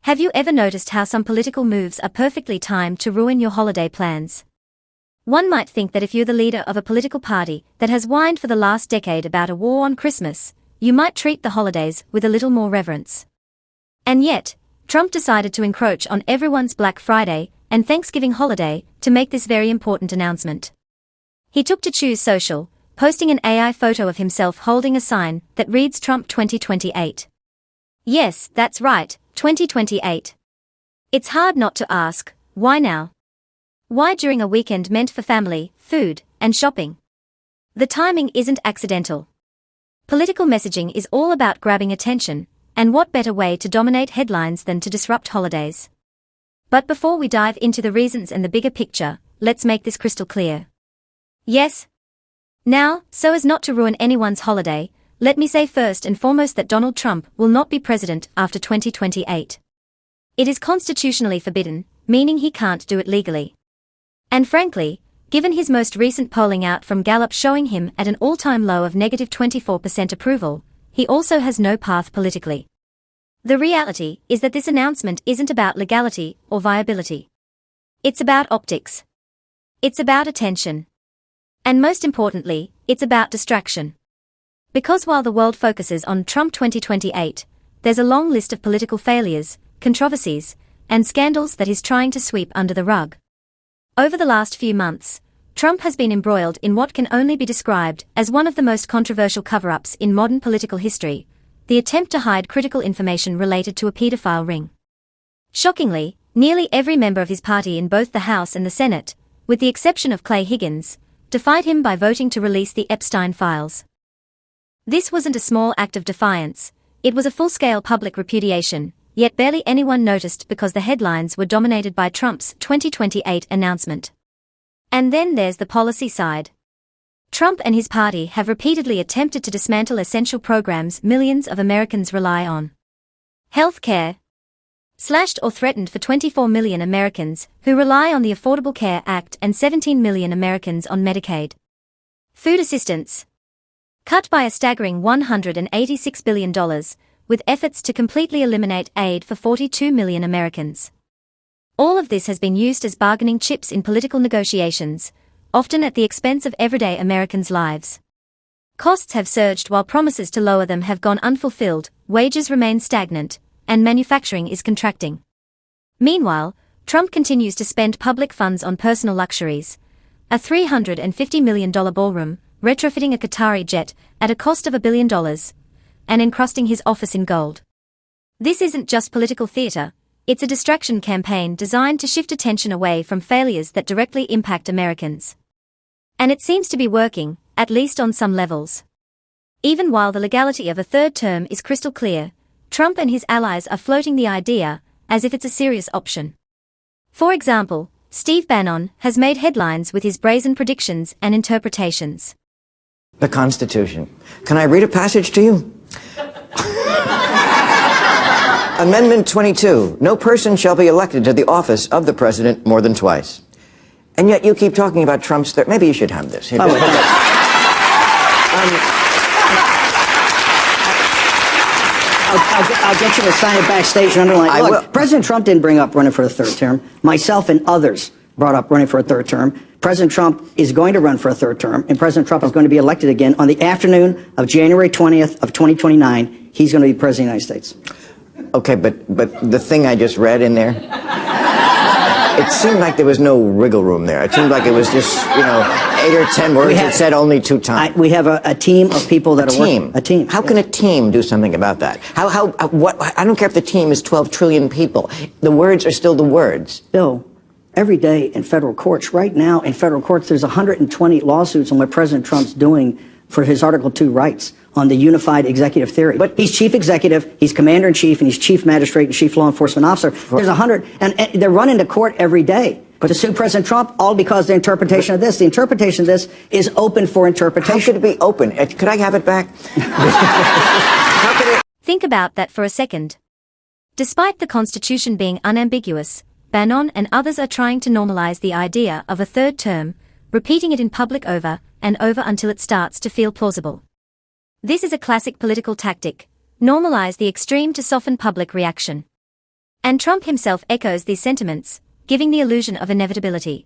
Have you ever noticed how some political moves are perfectly timed to ruin your holiday plans? One might think that if you're the leader of a political party that has whined for the last decade about a war on Christmas, you might treat the holidays with a little more reverence. And yet, Trump decided to encroach on everyone's Black Friday and Thanksgiving holiday to make this very important announcement. He took to Choose Social, posting an AI photo of himself holding a sign that reads Trump 2028. Yes, that's right, 2028. It's hard not to ask, why now? Why during a weekend meant for family, food, and shopping? The timing isn't accidental. Political messaging is all about grabbing attention, and what better way to dominate headlines than to disrupt holidays? But before we dive into the reasons and the bigger picture, let's make this crystal clear. Yes? Now, so as not to ruin anyone's holiday, let me say first and foremost that Donald Trump will not be president after 2028. It is constitutionally forbidden, meaning he can't do it legally. And frankly, given his most recent polling out from Gallup showing him at an all-time low of negative 24% approval, he also has no path politically. The reality is that this announcement isn't about legality or viability. It's about optics. It's about attention. And most importantly, it's about distraction. Because while the world focuses on Trump 2028, there's a long list of political failures, controversies, and scandals that he's trying to sweep under the rug. Over the last few months, Trump has been embroiled in what can only be described as one of the most controversial cover-ups in modern political history, the attempt to hide critical information related to a pedophile ring. Shockingly, nearly every member of his party in both the House and the Senate, with the exception of Clay Higgins, defied him by voting to release the Epstein files. This wasn't a small act of defiance, it was a full-scale public repudiation, yet barely anyone noticed because the headlines were dominated by Trump's 2028 announcement. And then there's the policy side. Trump and his party have repeatedly attempted to dismantle essential programs millions of Americans rely on. Health care. Slashed or threatened for 24 million Americans who rely on the Affordable Care Act and 17 million Americans on Medicaid. Food assistance. Cut by a staggering $186 billion, with efforts to completely eliminate aid for 42 million Americans. All of this has been used as bargaining chips in political negotiations, often at the expense of everyday Americans' lives. Costs have surged while promises to lower them have gone unfulfilled, wages remain stagnant, and manufacturing is contracting. Meanwhile, Trump continues to spend public funds on personal luxuries, a $350 million ballroom, retrofitting a Qatari jet at a cost of $1 billion, and encrusting his office in gold. This isn't just political theater, it's a distraction campaign designed to shift attention away from failures that directly impact Americans. And it seems to be working, at least on some levels. Even while the legality of a third term is crystal clear, Trump and his allies are floating the idea as if it's a serious option. For example, Steve Bannon has made headlines with his brazen predictions and interpretations. The Constitution. Can I read a passage to you? Amendment 22. No person shall be elected to the office of the president more than twice. And yet you keep talking about Trump's maybe you should have this. I'll get you to sign it backstage and underline. Look, President Trump didn't bring up running for a third term. Myself and others brought up running for a third term. President Trump is going to run for a third term, and President Trump is going to be elected again on the afternoon of January 20th of 2029. He's going to be President of the United States. Okay, but the thing I just read in there, it seemed like there was no wriggle room there. It seemed like it was just, 8 or 10 words that said only 2 times. We have a team of people that are working. A team. How can a team do something about that? What? I don't care if the team is 12 trillion people. The words are still the words. Bill, every day in federal courts, right now in federal courts, there's 120 lawsuits on what President Trump's doing for his Article 2 rights on the unified executive theory. But he's chief executive, he's commander-in-chief, and he's chief magistrate and chief law enforcement officer. There's 100, and they're running to court every day to sue President Trump, all because the interpretation of this. The interpretation of this is open for interpretation. How should it be open? Could I have it back? Think about that for a second. Despite the Constitution being unambiguous, Bannon and others are trying to normalize the idea of a third term, repeating it in public over and over until it starts to feel plausible. This is a classic political tactic: normalize the extreme to soften public reaction. And Trump himself echoes these sentiments, giving the illusion of inevitability.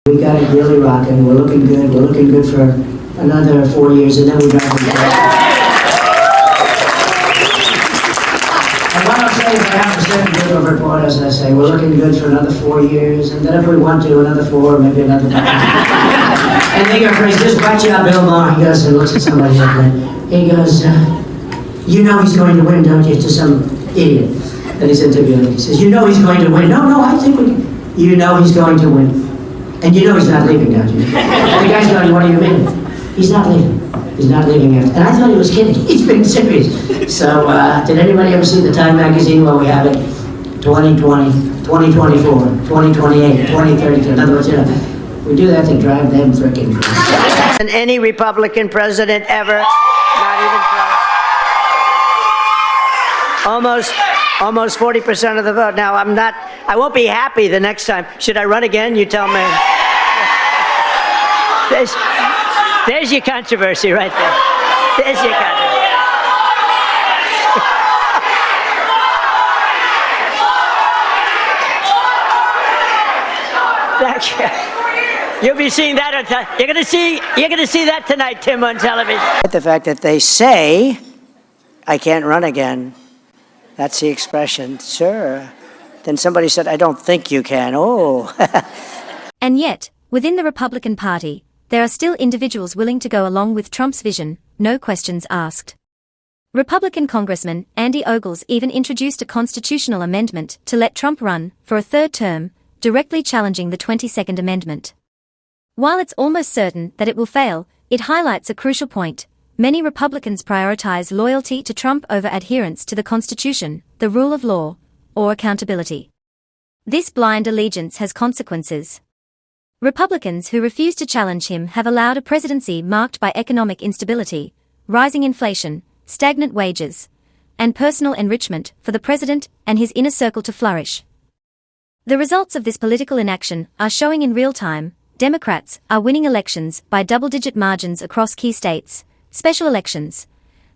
We've got it really rocking. We're looking good. We're looking good for another 4 years, and then we drive the And what I'll say is I have to send a good report, as I say, we're looking good for another 4 years, and then if we want to, another 4, maybe another 5. And they go crazy. Just watch out, Bill Maher. He goes and looks at somebody like that. He goes, you know he's going to win, don't you? To some idiot that he's interviewing. He says, you know he's going to win. No, I think we can. You know he's going to win. And you know he's not leaving, don't you? The guy's going, what do you mean? He's not leaving. He's not leaving yet. And I thought he was kidding. He's being serious. So, did anybody ever see the Time magazine? Well, we have it 2020, 2024, 2028, 2032. In other words, you know, we do that to drive them frickin' crazy. And any Republican president ever, not even close. Almost 40% of the vote. Now, I won't be happy the next time. Should I run again? You tell me. There's your controversy right there. There's your controversy. Thank you. You'll be seeing that on you're gonna see that tonight, Tim, on television. The fact that they say, I can't run again. That's the expression, sir. Then somebody said, I don't think you can. Oh. And yet, within the Republican Party, there are still individuals willing to go along with Trump's vision, no questions asked. Republican Congressman Andy Ogles even introduced a constitutional amendment to let Trump run for a third term, directly challenging the 22nd Amendment. While it's almost certain that it will fail, it highlights a crucial point. Many Republicans prioritize loyalty to Trump over adherence to the Constitution, the rule of law, or accountability. This blind allegiance has consequences. Republicans who refuse to challenge him have allowed a presidency marked by economic instability, rising inflation, stagnant wages, and personal enrichment for the president and his inner circle to flourish. The results of this political inaction are showing in real time. Democrats are winning elections by double-digit margins across key states, special elections,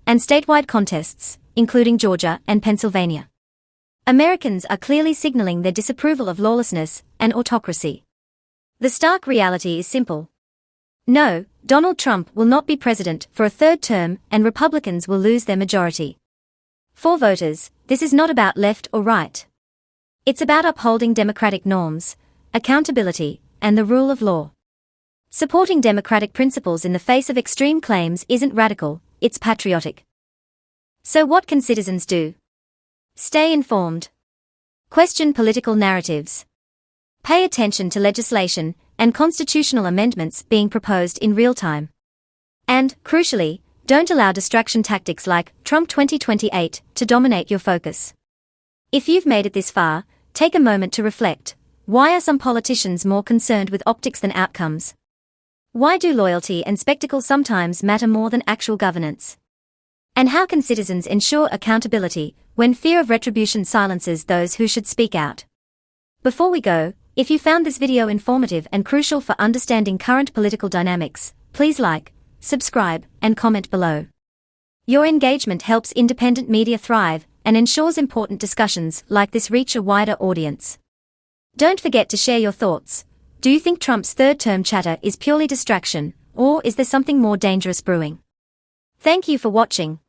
and statewide contests, including Georgia and Pennsylvania. Americans are clearly signaling their disapproval of lawlessness and autocracy. The stark reality is simple. No, Donald Trump will not be president for a third term, and Republicans will lose their majority. For voters, this is not about left or right. It's about upholding democratic norms, accountability, and the rule of law. Supporting democratic principles in the face of extreme claims isn't radical, it's patriotic. So what can citizens do? Stay informed. Question political narratives. Pay attention to legislation and constitutional amendments being proposed in real time. And, crucially, don't allow distraction tactics like Trump 2028 to dominate your focus. If you've made it this far, take a moment to reflect. Why are some politicians more concerned with optics than outcomes? Why do loyalty and spectacle sometimes matter more than actual governance? And how can citizens ensure accountability when fear of retribution silences those who should speak out? Before we go, if you found this video informative and crucial for understanding current political dynamics, please like, subscribe, and comment below. Your engagement helps independent media thrive and ensures important discussions like this reach a wider audience. Don't forget to share your thoughts. Do you think Trump's third-term chatter is purely distraction, or is there something more dangerous brewing? Thank you for watching.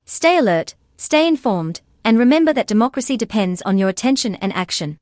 Stay alert, stay informed, and remember that democracy depends on your attention and action.